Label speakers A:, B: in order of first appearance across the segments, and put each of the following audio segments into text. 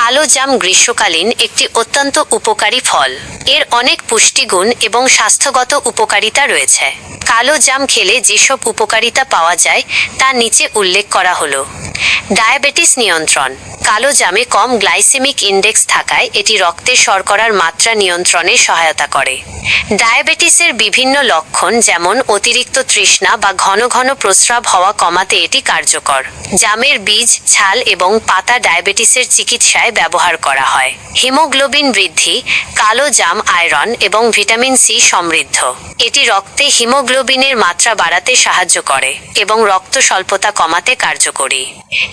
A: কালো জাম গ্রীষ্মকালীন একটি অত্যন্ত উপকারী ফল। এর অনেক পুষ্টিগুণ এবং স্বাস্থ্যগত উপকারিতা রয়েছে। কালো জাম খেলে যেসব উপকারিতা পাওয়া যায় তা নিচে উল্লেখ করা হলো। ডায়াবেটিস নিয়ন্ত্রণ। কালো জামে কম গ্লাইসেমিক ইন্ডেক্স থাকায় এটি রক্তে শর্করার মাত্রা নিয়ন্ত্রণে সহায়তা করে। ডায়াবেটিসের বিভিন্ন লক্ষণ যেমন অতিরিক্ত তৃষ্ণা বা ঘন ঘন প্রস্রাব হওয়া কমাতে এটি কার্যকর। জামের বীজ, ছাল এবং পাতা ডায়াবেটিসের চিকিৎসায় ব্যবহার করা হয়। হিমোগ্লোবিন বৃদ্ধি। কালো জাম আয়রন এবং ভিটামিন সি সমৃদ্ধ। এটি রক্তে হিমোগ্লোবিনের মাত্রা বাড়াতে সাহায্য করে এবং রক্ত স্বল্পতা কমাতে কার্যকরী।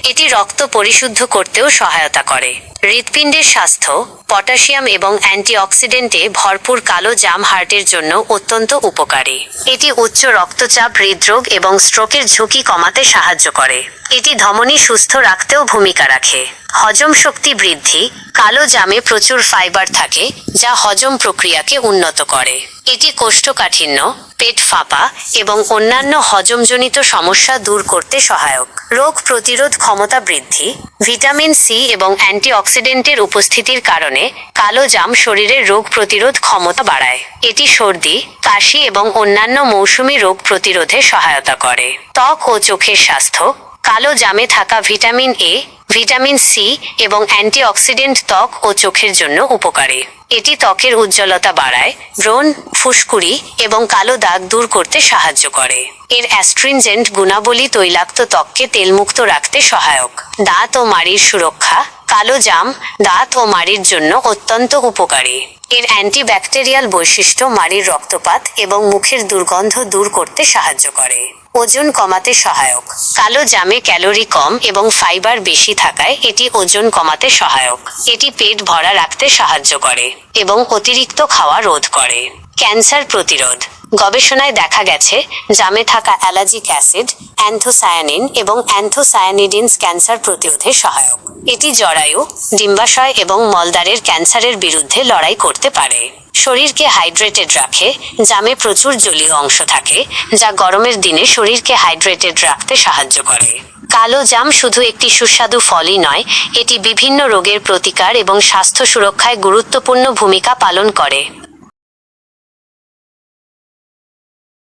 A: এটি রক্ত পরিশুদ্ধ করতেও সহায়তা করে। হৃৎপিণ্ডের স্বাস্থ্য। পটাশিয়াম এবং অ্যান্টিঅক্সিডেন্টে ভরপুর কালো জাম হার্টের জন্য অত্যন্ত উপকারী। এটি উচ্চ রক্তচাপ, হৃদরোগ এবং স্ট্রোকের ঝুঁকি কমাতে সাহায্য করে। এটি ধমনী সুস্থ রাখতেও ভূমিকা রাখে। হজম শক্তি বৃদ্ধি। কালো জামে প্রচুর ফাইবার থাকে যা হজম প্রক্রিয়াকে উন্নত করে। এটি কোষ্ঠকাঠিন্য, পেট ফাঁপা এবং অন্যান্য হজমজনিত সমস্যা দূর করতে সহায়ক। রোগ প্রতিরোধ ক্ষমতা বৃদ্ধি। ভিটামিন সি এবং অ্যান্টিঅক্সিডেন্টের উপস্থিতির কারণে কালো জাম শরীরের রোগ প্রতিরোধ ক্ষমতা বাড়ায়। এটি সর্দি, কাশি এবং অন্যান্য মৌসুমী রোগ প্রতিরোধে সহায়তা করে। ত্বক ও চোখের স্বাস্থ্য। কালো জামে থাকা ভিটামিন এ, ভিটামিন সি এবং অ্যান্টিঅক্সিডেন্ট ত্বক ও চোখের জন্য উপকারী। এটি ত্বকের উজ্জ্বলতা বাড়ায়, ব্রণ, ফুসকুড়ি এবং কালো দাগ দূর করতে সাহায্য করে। এর অ্যাস্ট্রিনজেন্ট গুণাবলী তৈলাক্ত ত্বককে তেলমুক্ত রাখতে সহায়ক। দাঁত ও মাড়ির সুরক্ষা। কালো জাম দাঁত ও মাড়ির জন্য অত্যন্ত উপকারী। এর অ্যান্টিব্যাকটেরিয়াল বৈশিষ্ট্য মাড়ির রক্তপাত এবং মুখের দুর্গন্ধ দূর করতে সাহায্য করে। ওজন কমাতে সহায়ক। কালো জামে ক্যালোরি কম এবং ফাইবার বেশি থাকায় এটি ওজন কমাতে সহায়ক। এটি পেট ভরা রাখতে সাহায্য করে এবং অতিরিক্ত খাওয়া রোধ করে। ক্যান্সার প্রতিরোধ। গবেষণায় দেখা গেছে জামে থাকা অ্যালাজিক অ্যাসিড, অ্যান্থোসায়ানিন এবং অ্যান্থোসায়ানিডিনস ক্যান্সার প্রতিরোধে সহায়ক। এটি জরায়ু, ডিম্বাশয় এবং মলদ্বারের ক্যান্সারের বিরুদ্ধে লড়াই করতে পারে। শরীরকে হাইড্রেটেড রাখে। জামে প্রচুর জলীয় অংশ থাকে যা গরমের দিনে শরীরকে হাইড্রেটেড রাখতে সাহায্য করে। কালো জাম শুধু একটি সুস্বাদু ফলই নয়, এটি বিভিন্ন রোগের প্রতিকার এবং স্বাস্থ্য সুরক্ষায় গুরুত্বপূর্ণ ভূমিকা পালন করে।